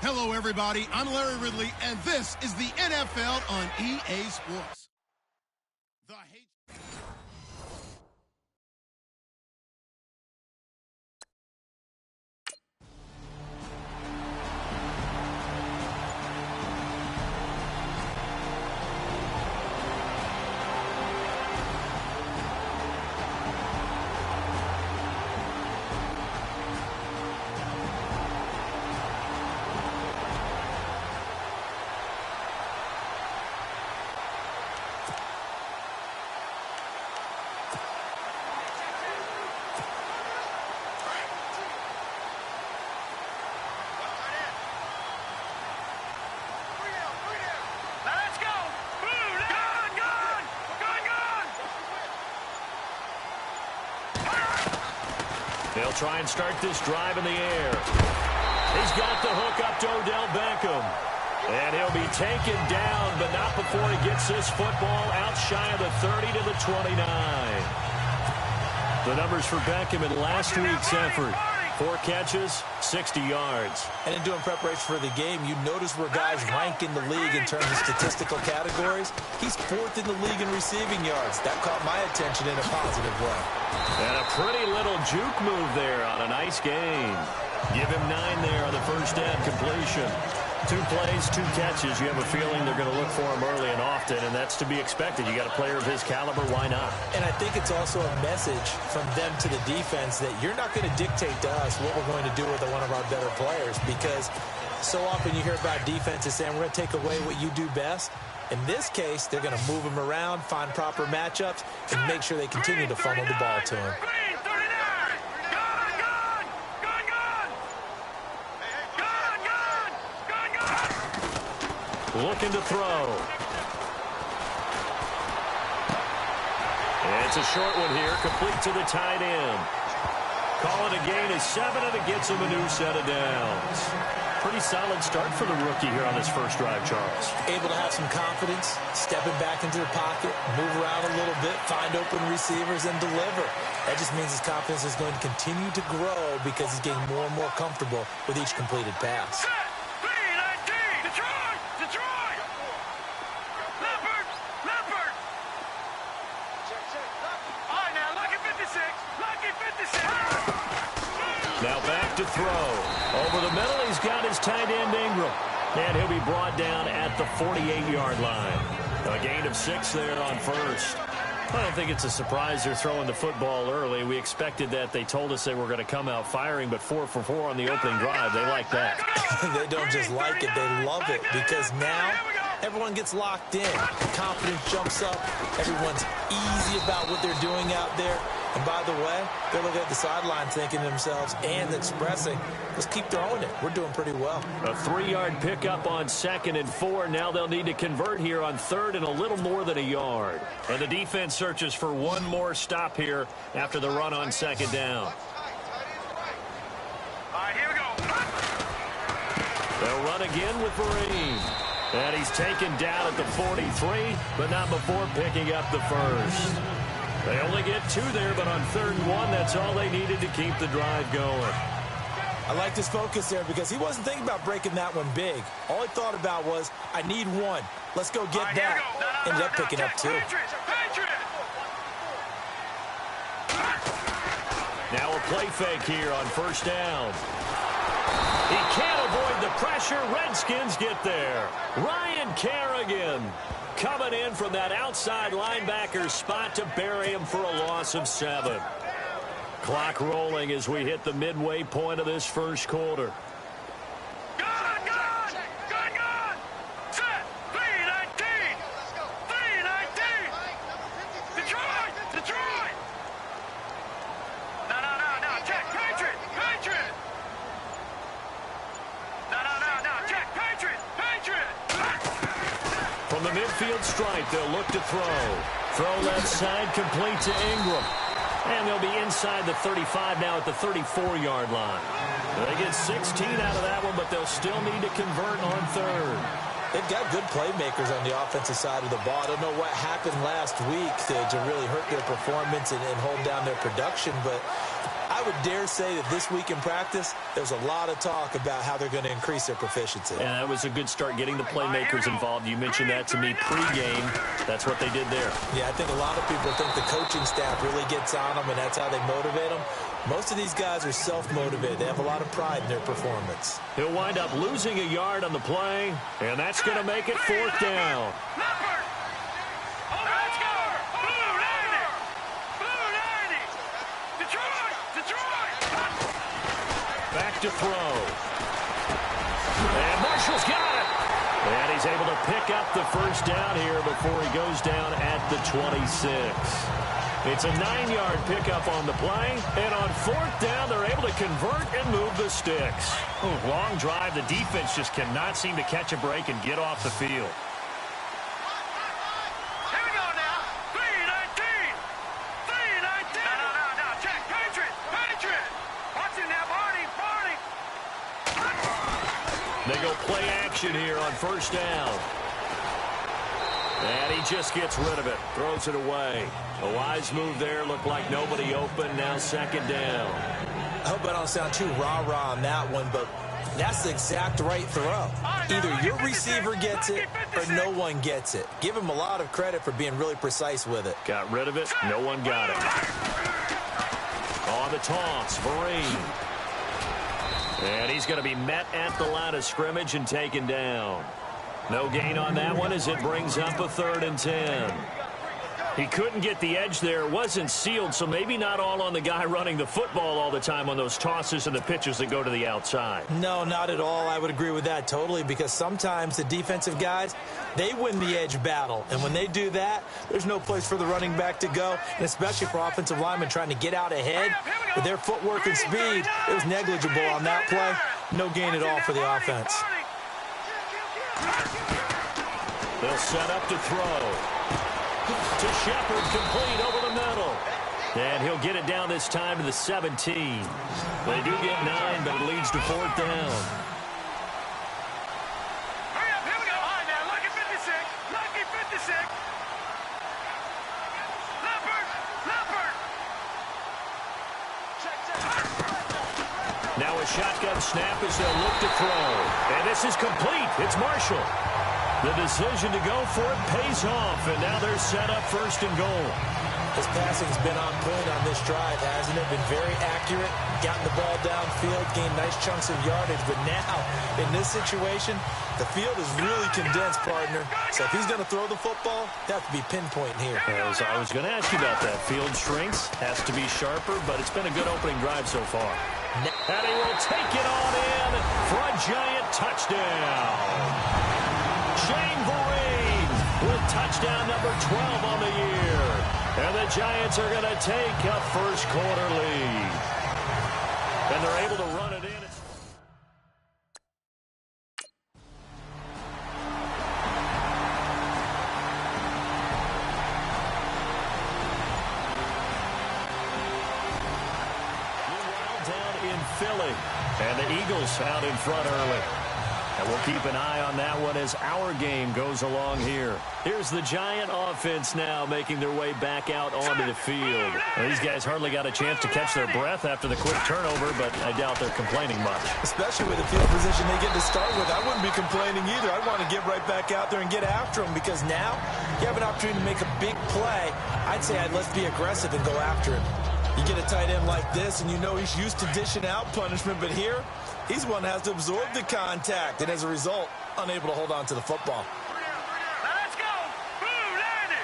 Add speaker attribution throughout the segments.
Speaker 1: Hello, everybody. I'm Larry Ridley, and this is the NFL on EA Sports.
Speaker 2: They'll try and start this drive in the air. He's got the hook up to Odell Beckham. And he'll be taken down, but not before he gets this football out shy of the 30 to the 29. The numbers for Beckham in last week's effort. 4 catches, 60 yards.
Speaker 3: And in doing preparation for the game, you notice where guys rank in the league in terms of statistical categories. He's 4th in the league in receiving yards. That caught my attention in a positive way.
Speaker 2: And a pretty little juke move there on a nice gain. Give him 9 there on the first down completion. 2 plays, 2 catches. You have a feeling they're going to look for him early and often, and that's to be expected. You got a player of his caliber, why not?
Speaker 3: And I think it's also a message from them to the defense that you're not going to dictate to us what we're going to do with one of our better players, because so often you hear about defenses saying we're going to take away what you do best. In this case, they're going to move him around, find proper matchups, and make sure they continue to funnel the ball to him.
Speaker 2: Looking to throw. It's a short one here, complete to the tight end. Call it a gain of 7, and it gets him a new set of downs. Pretty solid start for the rookie here on his first drive, Charles.
Speaker 3: Able to have some confidence, stepping back into the pocket, move around a little bit, find open receivers, and deliver. That just means his confidence is going to continue to grow because he's getting more and more comfortable with each completed pass.
Speaker 2: Now back to throw. Over the middle, he's got his tight end Ingram. And he'll be brought down at the 48-yard line. A gain of 6 there on first. I don't think it's a surprise they're throwing the football early. We expected that. They told us they were going to come out firing, but 4 for 4 on the opening drive. They like that.
Speaker 3: They don't just like it, they love it, because now everyone gets locked in. Confidence jumps up. Everyone's easy about what they're doing out there. And by the way, they're looking at the sideline thinking to themselves and expressing, let's keep throwing it. We're doing pretty well.
Speaker 2: A 3-yard pickup on 2nd and 4. Now they'll need to convert here on 3rd and a little more than a yard. And the defense searches for one more stop here after the run on 2nd down.
Speaker 4: All right, here we go.
Speaker 2: They'll run again with Vereen. And he's taken down at the 43, but not before picking up the first. They only get 2 there, but on 3rd and 1, that's all they needed to keep the drive going.
Speaker 3: I like this focus there because he wasn't thinking about breaking that one big. All he thought about was, I need 1. Let's go get that. Ended up picking up 2.
Speaker 2: Now a play fake here on 1st down. He can't avoid the pressure. Redskins get there. Ryan Kerrigan coming in from that outside linebacker spot to bury him for a loss of 7. Clock rolling as we hit the midway point of this first quarter. From the midfield stripe, they'll look to throw. Throw left side, complete to Ingram. And they'll be inside the 35 now at the 34-yard line. They get 16 out of that one, but they'll still need to convert on 3rd.
Speaker 3: They've got good playmakers on the offensive side of the ball. I don't know what happened last week to really hurt their performance and hold down their production, but I would dare say that this week in practice, there's a lot of talk about how they're going to increase their proficiency.
Speaker 2: And that was a good start getting the playmakers involved. You mentioned that to me pregame. That's what they did there.
Speaker 3: Yeah, I think a lot of people think the coaching staff really gets on them, and that's how they motivate them. Most of these guys are self-motivated. They have a lot of pride in their performance.
Speaker 2: He'll wind up losing a yard on the play, and that's going to make it 4th down. Back to throw. And Marshall's got it. And he's able to pick up the first down here before he goes down at the 26. It's a 9-yard pickup on the play. And on 4th down, they're able to convert and move the sticks.
Speaker 4: Long drive. The defense just cannot seem to catch a break and get off the field.
Speaker 2: They go play action here on 1st down. And he just gets rid of it. Throws it away. A wise move there. Looked like nobody open. Now 2nd down.
Speaker 3: I hope I don't sound too rah-rah on that one, but that's the exact right throw. Either your receiver gets it or no one gets it. Give him a lot of credit for being really precise with it.
Speaker 2: Got rid of it. No one got it. On the toss, Vereen. And he's going to be met at the line of scrimmage and taken down. No gain on that one as it brings up a 3rd and 10. He couldn't get the edge there. It wasn't sealed, so maybe not all on the guy running the football all the time on those tosses and the pitches that go to the outside.
Speaker 3: No, not at all. I would agree with that totally, because sometimes the defensive guys, they win the edge battle. And when they do that, there's no place for the running back to go, and especially for offensive linemen trying to get out ahead. With their footwork and speed, it was negligible on that play. No gain at all for the offense.
Speaker 2: They'll set up to throw. To Shepard, complete over the middle. And he'll get it down this time to the 17. They do get 9, but it leads to 4th down.
Speaker 5: Hurry up, here we go. All right, now, lucky 56. Lucky 56. Leopard.
Speaker 2: Now a shotgun snap as they'll look to throw. And this is complete. It's Marshall. The decision to go for it pays off, and now they're set up 1st and goal.
Speaker 3: His passing's been on point on this drive, hasn't it? Been very accurate, gotten the ball downfield, gained nice chunks of yardage. But now, in this situation, the field is really condensed, partner. So if he's going to throw the football, they have to be pinpoint here.
Speaker 2: As I was going to ask you about that. Field shrinks, has to be sharper, but it's been a good opening drive so far. And he will take it on in for a giant touchdown. Shane Vereen with touchdown number 12 on the year. And the Giants are going to take a 1st quarter lead. And they're able to run it in. Meanwhile, down in Philly. And the Eagles out in front early. And we'll keep an eye on that one as our game goes along here. Here's the Giant offense now making their way back out onto the field. Well, these guys hardly got a chance to catch their breath after the quick turnover, but I doubt they're complaining much.
Speaker 3: Especially with the field position they get to start with. I wouldn't be complaining either. I'd want to get right back out there and get after them, because now you have an opportunity to make a big play. I'd say let's be aggressive and go after him. You get a tight end like this, and you know he's used to dishing out punishment, but here, he's one that has to absorb the contact, and as a result, unable to hold on to the football.
Speaker 5: Now let's go. Blue 90.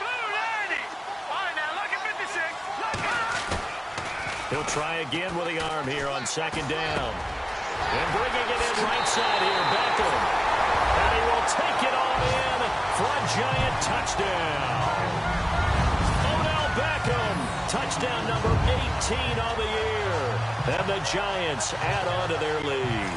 Speaker 5: Blue 90. All right, now, lucky 56. Lucky.
Speaker 2: He'll try again with the arm here on 2nd down. And bringing it in right side here, Beckham. And he will take it on in for a giant touchdown. Odell Beckham, touchdown number 18 on the year. And the Giants add on to their lead.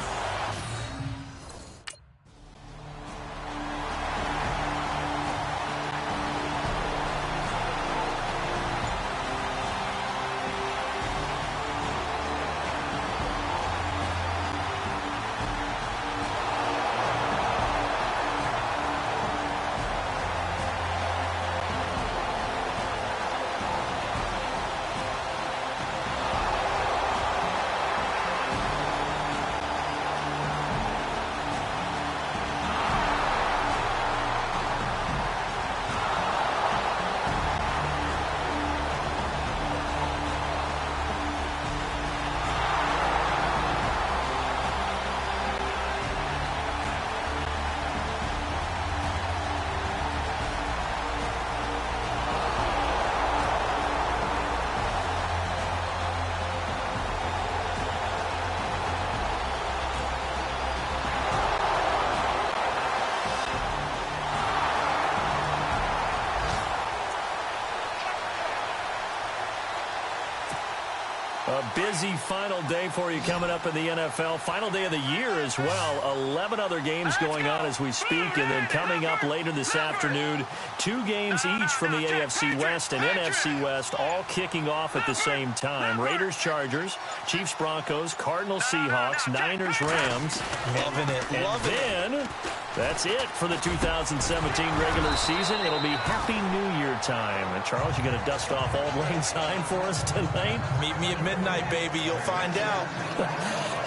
Speaker 2: A busy final day for you coming up in the NFL. Final day of the year as well. 11 other games going on as we speak. And then coming up later this afternoon, 2 games each from the AFC West and NFC West, all kicking off at the same time. Raiders, Chargers, Chiefs, Broncos, Cardinals, Seahawks, Niners, Rams.
Speaker 3: Loving it.
Speaker 2: And then that's it for the 2017 regular season. It'll be Happy New Year time. And Charles, you going to dust off Auld Lang Syne for us tonight?
Speaker 3: Meet me at midnight, baby. You'll find out.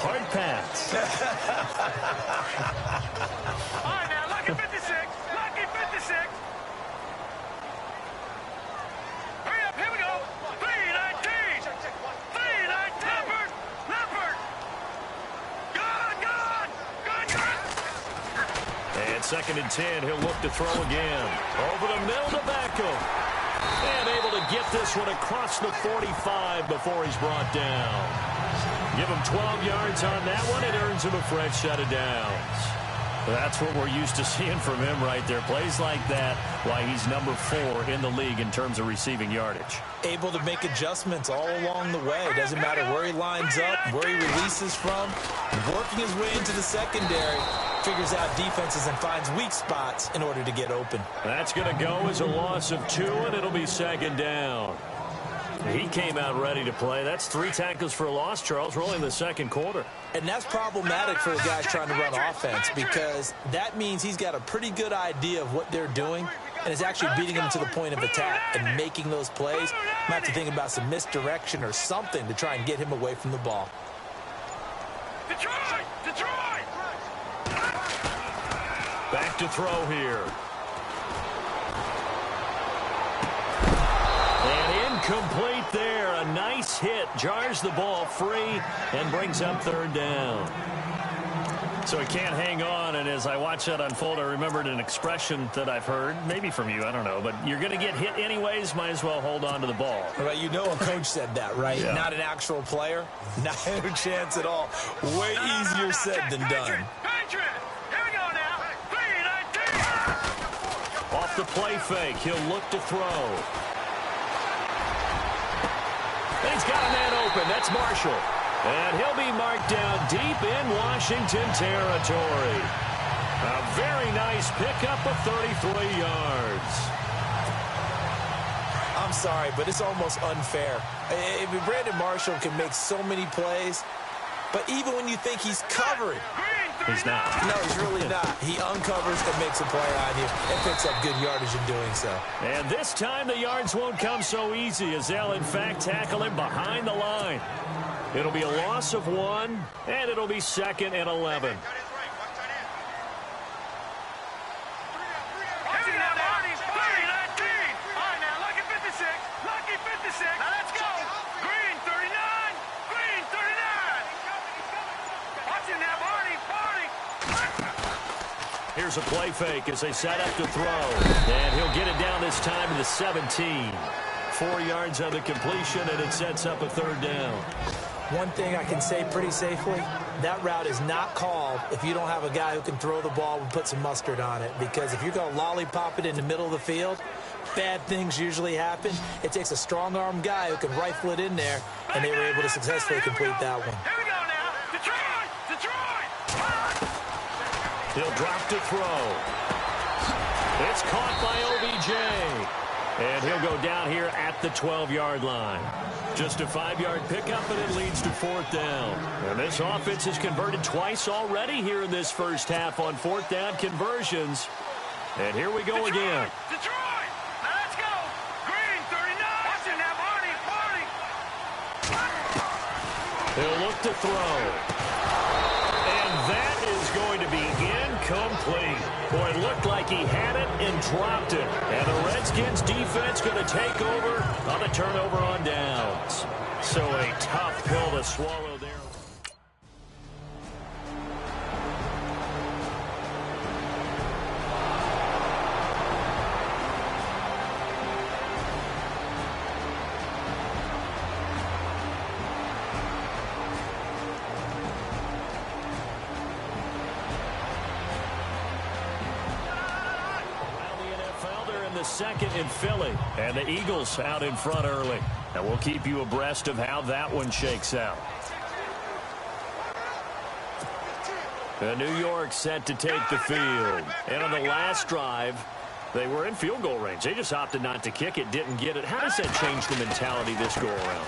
Speaker 2: Hard pass.
Speaker 5: All right, now, lucky 56. Lucky 56. Hurry up, here we go. 319. 319. Leopard. Good.
Speaker 2: And 2nd and 10, he'll look to throw again. Over the middle to Beckham. And able to get this one across the 45 before he's brought down. Give him 12 yards on that one. It earns him a fresh set of downs. That's what we're used to seeing from him right there. Plays like that, why he's number 4 in the league in terms of receiving yardage.
Speaker 3: Able to make adjustments all along the way. Doesn't matter where he lines up, where he releases from. Working his way into the secondary. Figures out defenses and finds weak spots in order to get open.
Speaker 2: That's going to go as a loss of 2, and it'll be 2nd down. He came out ready to play. That's 3 tackles for a loss, Charles. We're only in the 2nd quarter.
Speaker 3: And that's problematic for the guys trying to run offense because that means he's got a pretty good idea of what they're doing and is actually beating them to the point of attack and making those plays. Might have to think about some misdirection or something to try and get him away from the ball.
Speaker 5: Detroit!
Speaker 2: Back to throw here. And incomplete there. A nice hit. Jars the ball free and brings up 3rd down. So he can't hang on, and as I watch that unfold, I remembered an expression that I've heard, maybe from you, I don't know, but you're going to get hit anyways, might as well hold on to the ball.
Speaker 3: Right, you know a coach said that, right?
Speaker 2: Yeah.
Speaker 3: Not an actual player. Not a chance at all. Way easier said than done.
Speaker 5: Patriot! Here we go now. 319.
Speaker 2: Off the play fake, he'll look to throw. He's got a man open. That's Marshall. And he'll be marked down deep in Washington territory. A very nice pickup of 33 yards.
Speaker 3: I'm sorry, but it's almost unfair. Brandon Marshall can make so many plays, but even when you think he's covered,
Speaker 2: he's not.
Speaker 3: No, he's really not. He uncovers and makes a play on you and picks up good yardage in doing so.
Speaker 2: And this time the yards won't come so easy as they'll, in fact, tackle him behind the line. It'll be a loss of 1, and it'll be 2nd and 11. Here's a play fake as they set up to throw. And he'll get it down this time to the 17. 4 yards on the completion, and it sets up a 3rd down.
Speaker 3: One thing I can say pretty safely, that route is not called if you don't have a guy who can throw the ball and put some mustard on it. Because if you're going to lollipop it in the middle of the field, bad things usually happen. It takes a strong-arm guy who can rifle it in there, and they were able to successfully complete that one.
Speaker 5: Here we go now. Detroit!
Speaker 2: He'll drop to throw. It's caught by OBJ. And he'll go down here at the 12-yard line. Just a 5-yard pickup, and it leads to 4th down. And this offense has converted twice already here in this first half on 4th down conversions. And here we go again.
Speaker 5: Detroit! Now let's go! Green, 39! Watch it now, Barney!
Speaker 2: He'll look to throw. And that is going to be incomplete. Boy, it looked like he had it and dropped it. And the Redskins defense going to take over on the turnover on downs. So a tough pill to swallow there. the second in Philly. And the Eagles out in front early. And we'll keep you abreast of how that one shakes out. New York set to take the field. And on the last drive, they were in field goal range. They just opted not to kick it, didn't get it. How does that change the mentality this go around?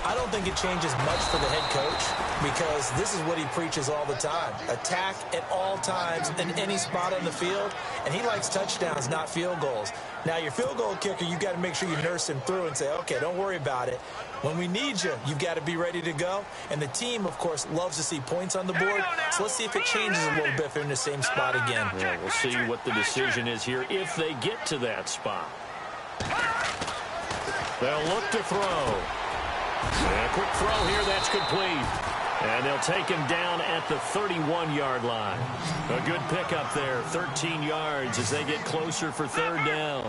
Speaker 3: I don't think it changes much for the head coach because this is what he preaches all the time. Attack at all times in any spot on the field, and he likes touchdowns, not field goals. Now, your field goal kicker, you've got to make sure you nurse him through and say, okay, don't worry about it. When we need you, you've got to be ready to go. And the team, of course, loves to see points on the board. So let's see if it changes a little bit if they're in the same spot again.
Speaker 2: Yeah, we'll see what the decision is here if they get to that spot. They'll look to throw. And a quick throw here, that's complete. And they'll take him down at the 31-yard line. A good pickup there, 13 yards as they get closer for third down.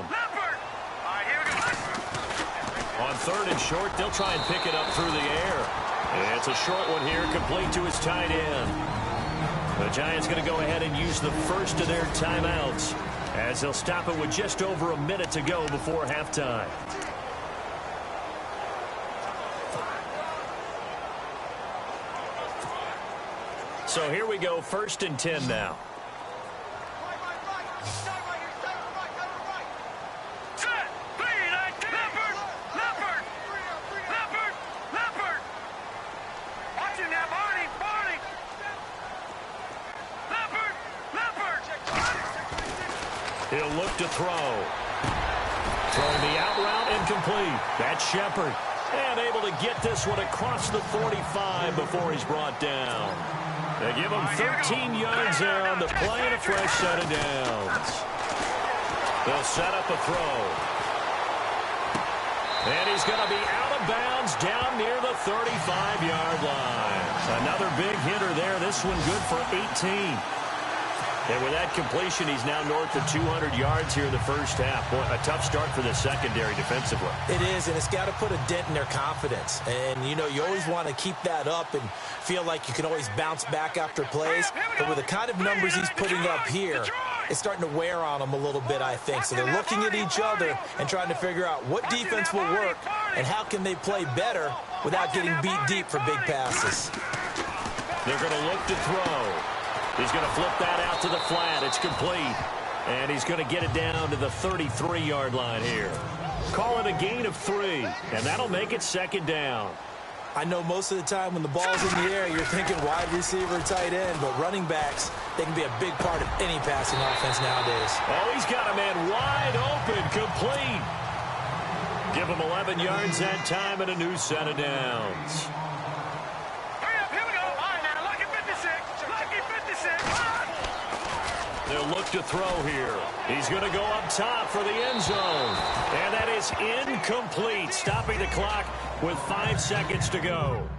Speaker 2: On third and short, they'll try and pick it up through the air. And it's a short one here, complete to his tight end. The Giants going to go ahead and use the first of their timeouts as they'll stop it with just over a minute to go before halftime. So here we go, 1st and 10 now. He'll look to throw. Throwing the out route incomplete. That's Shepard. And able to get this one across the 45 before he's brought down. They give him 13 yards there on the play and a fresh set of downs. They'll set up a throw. And he's going to be out of bounds down near the 35-yard line. Another big hitter there. This one good for 18. And with that completion, he's now north of 200 yards here in the first half. Boy, a tough start for the secondary defensively.
Speaker 3: It is, and it's got to put a dent in their confidence. And, you know, you always want to keep that up and feel like you can always bounce back after plays. But with the kind of numbers he's putting up here, it's starting to wear on them a little bit, I think. So they're looking at each other and trying to figure out what defense will work and how can they play better without getting beat deep for big passes.
Speaker 2: They're going to look to throw. He's going to flip that out to the flat. It's complete. And he's going to get it down to the 33-yard line here. Call it a gain of 3, and that'll make it 2nd down.
Speaker 3: I know most of the time when the ball's in the air, you're thinking wide receiver, tight end, but running backs, they can be a big part of any passing offense nowadays.
Speaker 2: Oh, he's got a man wide open, complete. Give him 11 yards that time and a new set of downs. They'll look to throw here. He's going to go up top for the end zone. And that is incomplete, stopping the clock with 5 seconds to go.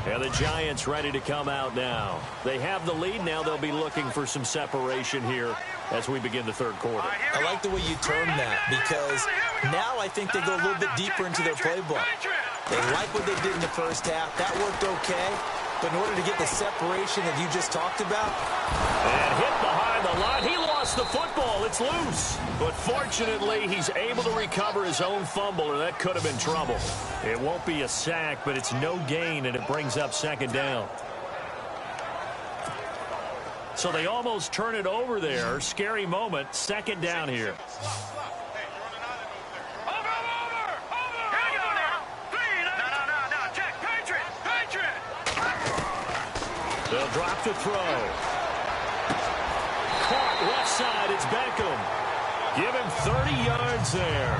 Speaker 2: And the Giants ready to come out now. They have the lead now. They'll be looking for some separation here as we begin the third quarter.
Speaker 3: I like the way you term that because now I think they go a little bit deeper into their playbook. They like what they did in the first half. That worked okay. But in order to get the separation that you just talked about.
Speaker 2: And hit behind the line. He lost the football. It's loose. But fortunately, he's able to recover his own fumble, or that could have been trouble. It won't be a sack, but it's no gain, and it brings up 2nd down. So they almost turn it over there. Scary moment. 2nd down here. They'll drop to throw. Caught left side. It's Beckham. Give him 30 yards there.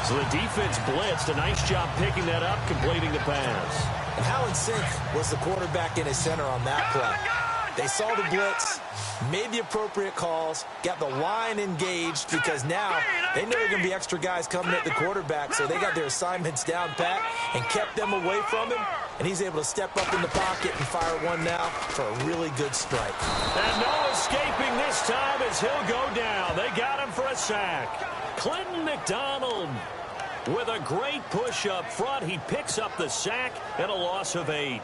Speaker 2: So the defense blitzed. A nice job picking that up, completing the pass.
Speaker 3: And how in sync was the quarterback in his center on that play? They saw the blitz, made the appropriate calls, got the line engaged because now they know there are going to be extra guys coming at the quarterback, so they got their assignments down pat and kept them away from him, and he's able to step up in the pocket and fire one now for a really good strike.
Speaker 2: And no escaping this time as he'll go down. They got him for a sack. Clinton McDonald with a great push up front. He picks up the sack and a loss of 8.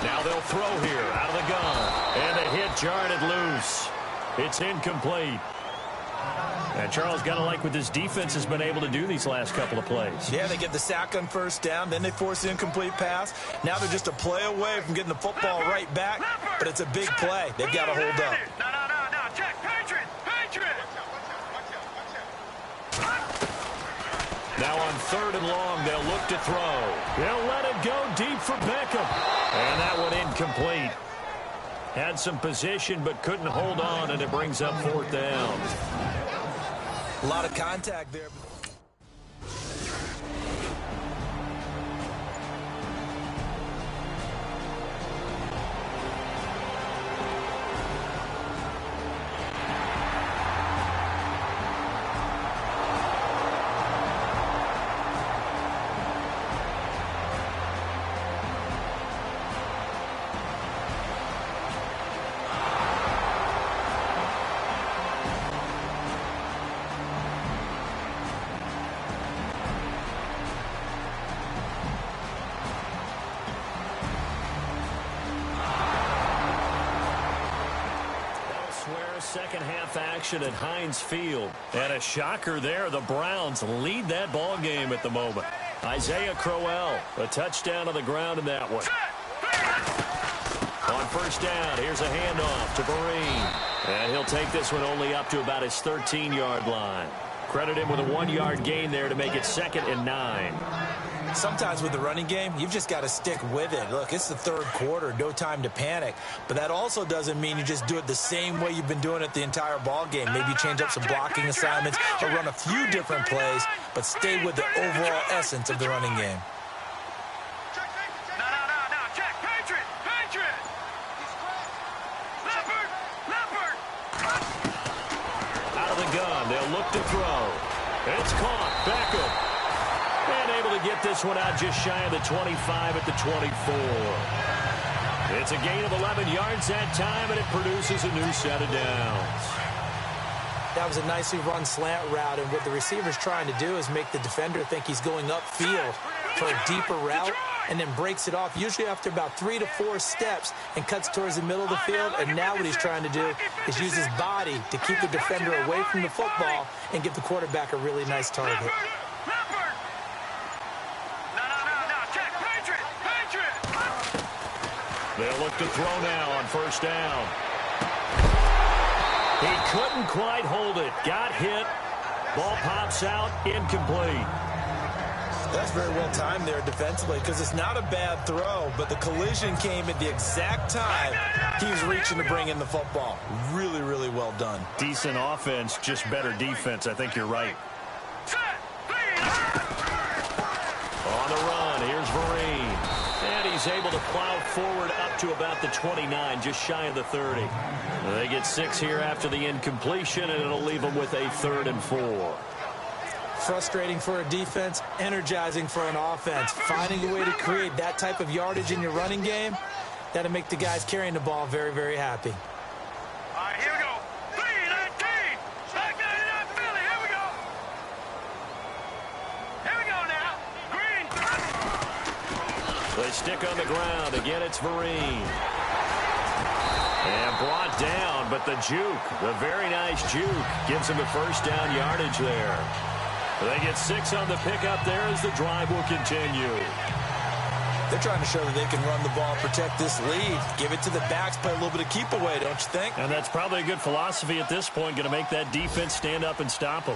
Speaker 2: Now they'll throw here out of the gun. And a hit jarred loose. It's incomplete. And Charles, got to like what this defense has been able to do these last couple of plays.
Speaker 3: Yeah, they get the sack on first down, then they force the incomplete pass. Now they're just a play away from getting the football right back, but it's a big play. They've got to hold up.
Speaker 5: No. Check. Patriot.
Speaker 2: Now on 3rd and long, they'll look to throw. They'll let it go deep for Beckham. And that one incomplete. Had some position but couldn't hold on, and it brings up 4th down.
Speaker 3: A lot of contact there.
Speaker 2: Second half action at Heinz Field. And a shocker there. The Browns lead that ball game at the moment. Isaiah Crowell, a touchdown on the ground in that one. On 1st down, here's a handoff to Vereen. And he'll take this one only up to about his 13-yard line. Credit him with a 1-yard gain there to make it 2nd and 9.
Speaker 3: Sometimes with the running game, you've just got to stick with it. Look, it's the 3rd quarter, no time to panic. But that also doesn't mean you just do it the same way you've been doing it the entire ball game. Maybe change up some blocking assignments or run a few different plays, but stay with the overall essence of the running game.
Speaker 5: No. Check. Patriot. Leopard.
Speaker 2: Out of the gun, they'll look to throw. It's caught. Beckham. And able to get this one out just shy of the 25 at the 24. It's a gain of 11 yards that time, and it produces a new set of downs.
Speaker 3: That was a nicely run slant route, and what the receiver's trying to do is make the defender think he's going upfield for a deeper route, and then breaks it off, usually after about 3 to 4 steps, and cuts towards the middle of the field. And now what he's trying to do is use his body to keep the defender away from the football and give the quarterback a really nice target.
Speaker 2: They'll look to throw now on 1st down. He couldn't quite hold it. Got hit. Ball pops out. Incomplete.
Speaker 3: That's very well timed there defensively, because it's not a bad throw, but the collision came at the exact time he was reaching to bring in the football. Really, really well done.
Speaker 4: Decent offense, just better defense. I think you're right.
Speaker 2: On the run, here's Vereen. And he's able to plow forward up to about the 29, just shy of the 30. They get 6 here after the incompletion, and it'll leave them with a 3rd and 4.
Speaker 3: Frustrating for a defense, energizing for an offense. Finding a way to create that type of yardage in your running game, that'll make the guys carrying the ball very, very happy.
Speaker 5: All right, here we go. 3-19. Back 99 Philly. Here we go. Here we go now. Green.
Speaker 2: They stick on the ground. Again, it's Vereen. And brought down, but the juke, the very nice juke, gives him the 1st down yardage there. They get 6 on the pickup there as the drive will continue.
Speaker 3: They're trying to show that they can run the ball, protect this lead, give it to the backs, play a little bit of keep away, don't you think?
Speaker 4: And that's probably a good philosophy at this point, going to make that defense stand up and stop them.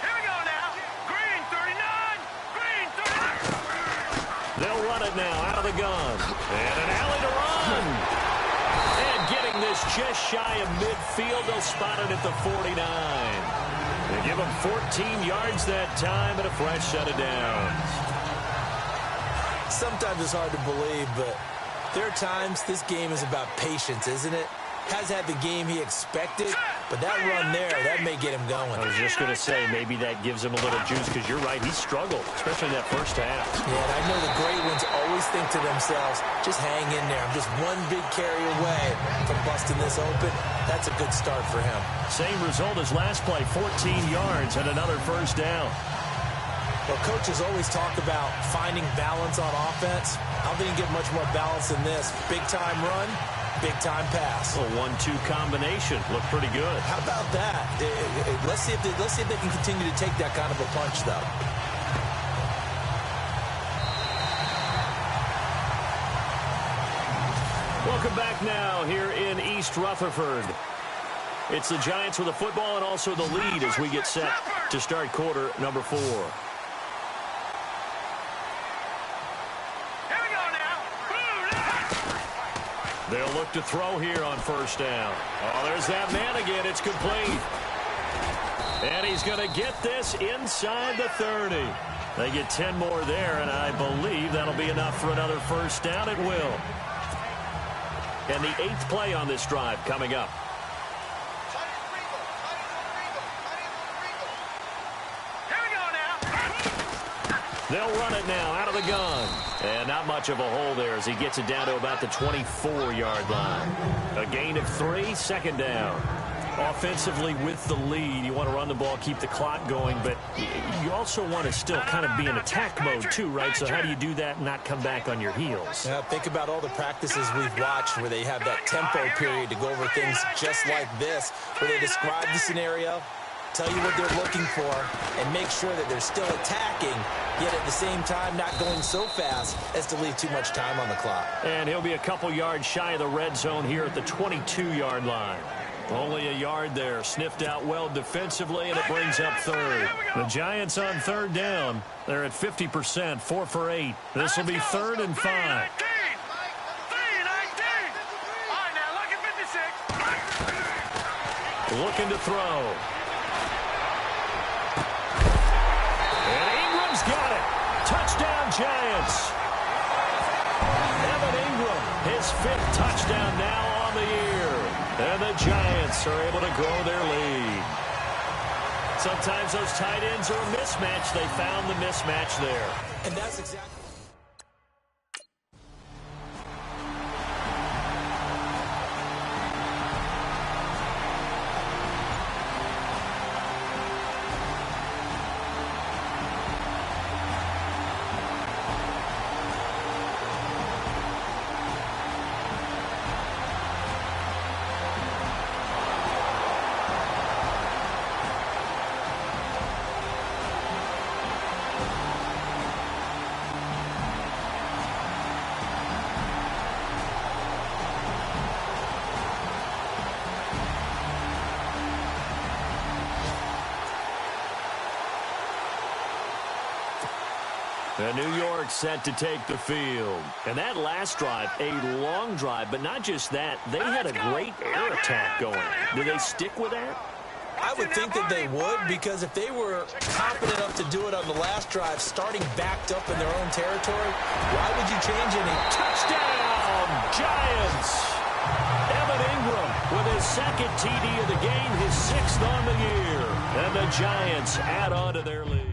Speaker 5: Here we go now. Green 39. Green 39.
Speaker 2: They'll run it now out of the gun. And an alley to run. And getting this just shy of midfield, they'll spot it at the 49. They give him 14 yards that time and a fresh set of downs.
Speaker 3: Sometimes it's hard to believe, but there are times this game is about patience, isn't it? Has had the game he expected, But that run there, that may get him going.
Speaker 2: I was just going to say, maybe that gives him a little juice, because you're right, he struggled, especially in that first half.
Speaker 3: Yeah, and I know the great ones always think to themselves, just hang in there. I'm just one big carry away from busting this open. That's a good start for him.
Speaker 2: Same result as last play, 14 yards and another first down.
Speaker 3: Well, coaches always talk about finding balance on offense. I don't think you get much more balance than this. Big-time run, big-time pass.
Speaker 2: A 1-2 combination. Looked pretty good.
Speaker 3: How about that? Let's see if they can continue to take that kind of a punch, though.
Speaker 2: Welcome back now here in East Rutherford. It's the Giants with the football and also the lead as we get set to start quarter number 4. They'll look to throw here on first down. Oh, there's that man again. It's complete. And he's going to get this inside the 30. They get 10 more there, and I believe that'll be enough for another first down. It will. And the 8th play on this drive coming up. They'll run it now out of the gun. And not much of a hole there as he gets it down to about the 24-yard line. A gain of 3, second down. Offensively with the lead, you want to run the ball, keep the clock going, but you also want to still kind of be in attack mode too, right? So how do you do that and not come back on your heels?
Speaker 3: Yeah, think about all the practices we've watched where they have that tempo period to go over things just like this, where they describe the scenario, tell you what they're looking for, and make sure that they're still attacking, yet at the same time not going so fast as to leave too much time on the clock.
Speaker 2: And he'll be a couple yards shy of the red zone here at the 22-yard line. Only a yard there. Sniffed out well defensively, and it brings up third. The Giants on third down. They're at 50%, 4 for 8. This will be 3rd and 5. Looking to throw. And Ingram's got it. Touchdown, Giants. Evan Ingram, his 5th touchdown now on the year. And the Giants are able to grow their lead. Sometimes those tight ends are a mismatch. They found the mismatch there.
Speaker 3: And that's exactly...
Speaker 2: And New York set to take the field. And that last drive, a long drive, but not just that. They had a great air attack going. Do they stick with that?
Speaker 3: I would think that they would, because if they were confident enough to do it on the last drive, starting backed up in their own territory, why would you change any?
Speaker 2: Touchdown, Giants! Evan Ingram with his 2nd TD of the game, his 6th on the year. And the Giants add on to their lead.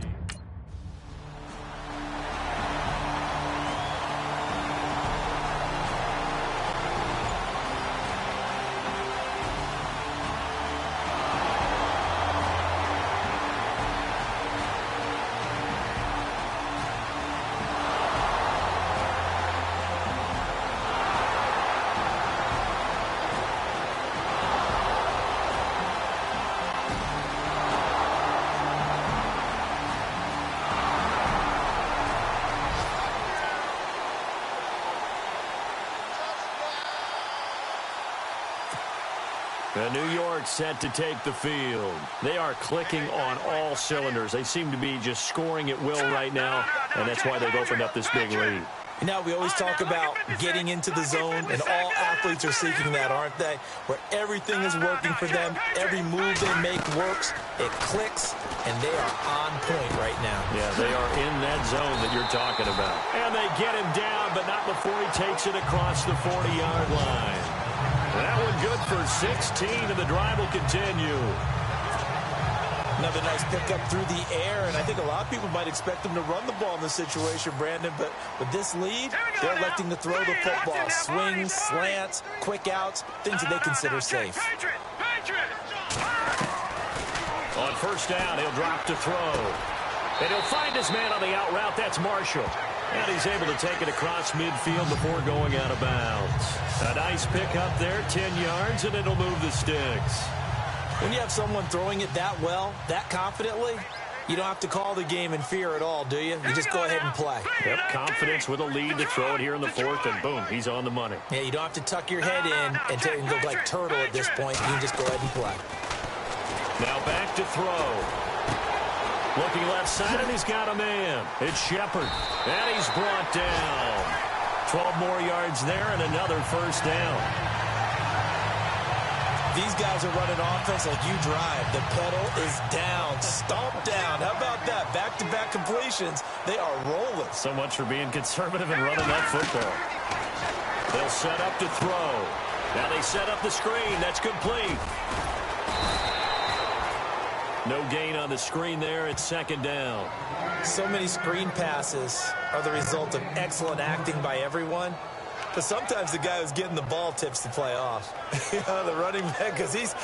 Speaker 2: And New York set to take the field. They are clicking on all cylinders. They seem to be just scoring at will right now, and that's why they've opened up this big lead.
Speaker 3: You know, we always talk about getting into the zone, and all athletes are seeking that, aren't they? Where everything is working for them, every move they make works, it clicks, and they are on point right now.
Speaker 2: Yeah, they are in that zone that you're talking about. And they get him down, but not before he takes it across the 40-yard line. That one good for 16, and the drive will continue.
Speaker 3: Another nice pickup through the air, and I think a lot of people might expect them to run the ball in this situation, Brandon, but with this lead, they're electing to throw the football. Swings, slants, quick outs, things that they consider safe.
Speaker 2: On first down, he'll drop to throw. And he'll find his man on the out route. That's Marshall. And he's able to take it across midfield before going out of bounds. A nice pickup there, 10 yards, and it'll move the sticks.
Speaker 3: When you have someone throwing it that well, that confidently, you don't have to call the game in fear at all, do you? You just go ahead and play.
Speaker 2: Yep, confidence with a lead to throw it here in the fourth, and boom, he's on the money.
Speaker 3: Yeah, you don't have to tuck your head in and go like turtle at this point. You can just go ahead and play.
Speaker 2: Now back to throw. Looking left side, and he's got a man. It's Shepard, and he's brought down. 12 more yards there, and another first down.
Speaker 3: These guys are running offense like you drive. The pedal is down, stomped down. How about that? Back-to-back completions. They are rolling.
Speaker 2: So much for being conservative and running that football. They'll set up to throw. Now they set up the screen. That's complete. No gain on the screen there. It's second down.
Speaker 3: So many screen passes are the result of excellent acting by everyone. But sometimes the guy who's getting the ball tips the play off. The running back, because he's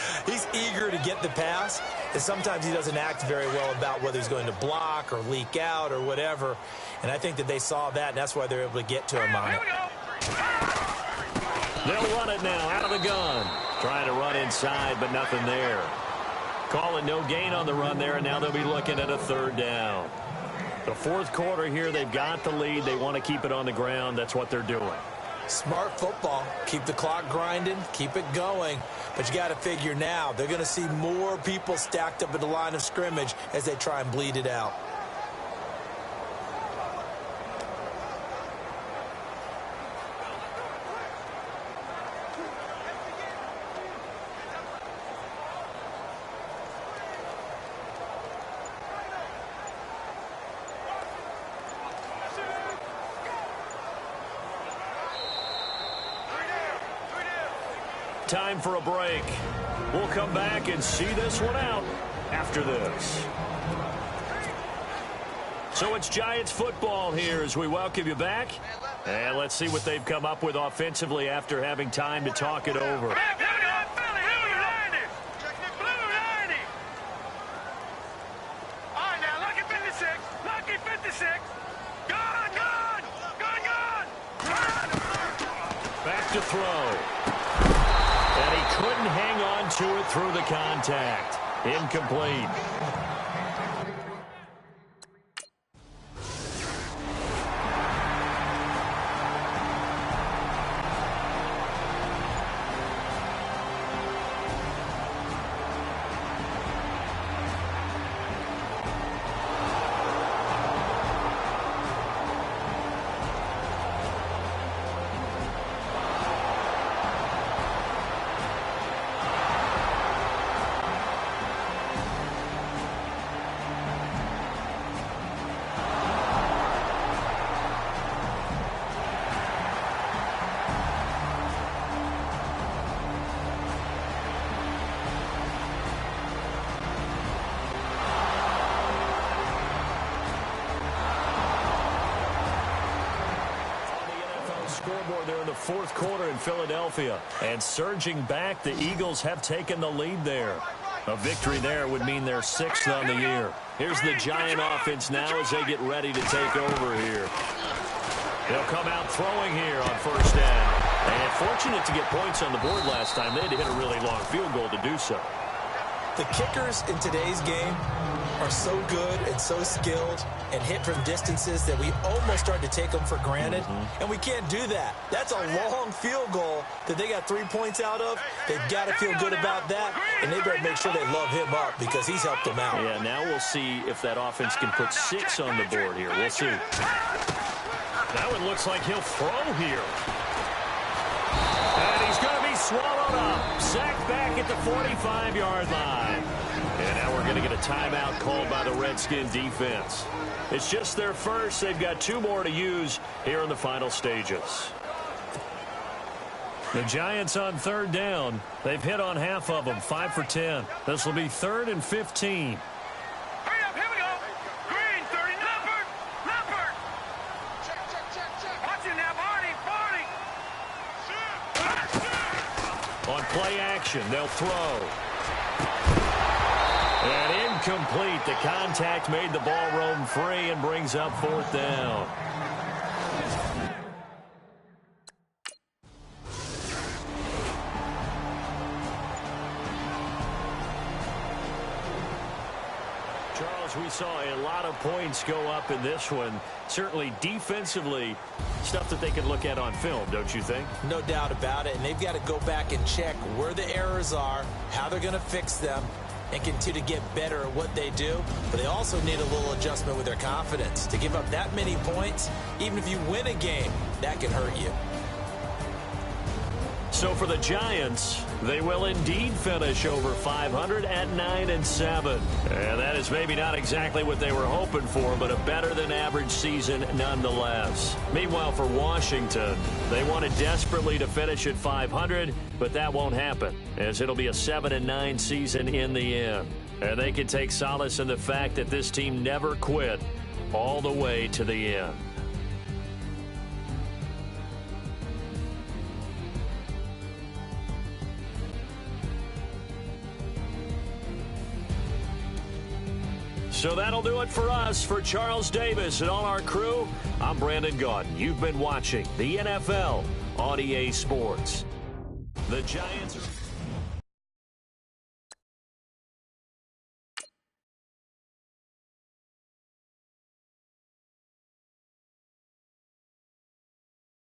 Speaker 3: eager to get the pass. And sometimes he doesn't act very well about whether he's going to block or leak out or whatever. And I think that they saw that, and that's why they're able to get to him on it.
Speaker 2: They'll run it now out of the gun. Trying to run inside, but nothing there. Calling no gain on the run there, and now they'll be looking at a third down. The fourth quarter here, they've got the lead. They want to keep it on the ground. That's what they're doing.
Speaker 3: Smart football. Keep the clock grinding. Keep it going. But you got to figure now, they're going to see more people stacked up at the line of scrimmage as they try and bleed it out.
Speaker 2: Time for a break. We'll come back and see this one out after this. So it's Giants football here as we welcome you back. And let's see what they've come up with offensively after having time to talk it over. Back to throw. And he couldn't hang on to it through the contact. Incomplete. There in the fourth quarter in Philadelphia. And surging back, the Eagles have taken the lead there. A victory there would mean they're 6th on the year. Here's the Giant offense now as they get ready to take over here. They'll come out throwing here on first down. And fortunate to get points on the board last time. They had to hit a really long field goal to do so.
Speaker 3: The kickers in today's game are so good and so skilled and hit from distances that we almost start to take them for granted. And we can't do that. That's a long field goal that they got 3 points out of. They've got to feel good about that, and they better make sure they love him up because he's helped them out.
Speaker 2: Yeah, now we'll see if that offense can put 6 on the board here. We'll see. That one looks like he'll throw here. And he's going to be swallowed up. Sacked back at the 45-yard line. And now we're going to get a timeout called by the Redskin defense. It's just their first. They've got 2 more to use here in the final stages. The Giants on third down. They've hit on half of them, 5 for 10. This will be 3rd and 15.
Speaker 5: Hurry up, here we go. Green, 30, Leopard. Check. Watch it now, Barney.
Speaker 2: On play action, they'll throw. And incomplete. The contact made the ball roam free and brings up 4th down. Charles, we saw a lot of points go up in this one. Certainly defensively, stuff that they can look at on film, don't you think?
Speaker 3: No doubt about it. And they've got to go back and check where the errors are, how they're going to fix them, and continue to get better at what they do. But they also need a little adjustment with their confidence. To give up that many points, even if you win a game, that can hurt you.
Speaker 2: So for the Giants, they will indeed finish over 500 at 9-7. And that is maybe not exactly what they were hoping for, but a better than average season nonetheless. Meanwhile, for Washington, they wanted desperately to finish at 500, but that won't happen, as it'll be a 7-9 season in the end. And they can take solace in the fact that this team never quit all the way to the end. So that'll do it for us. For Charles Davis and all our crew, I'm Brandon Gaudin. You've been watching the NFL on EA Sports. The Giants are...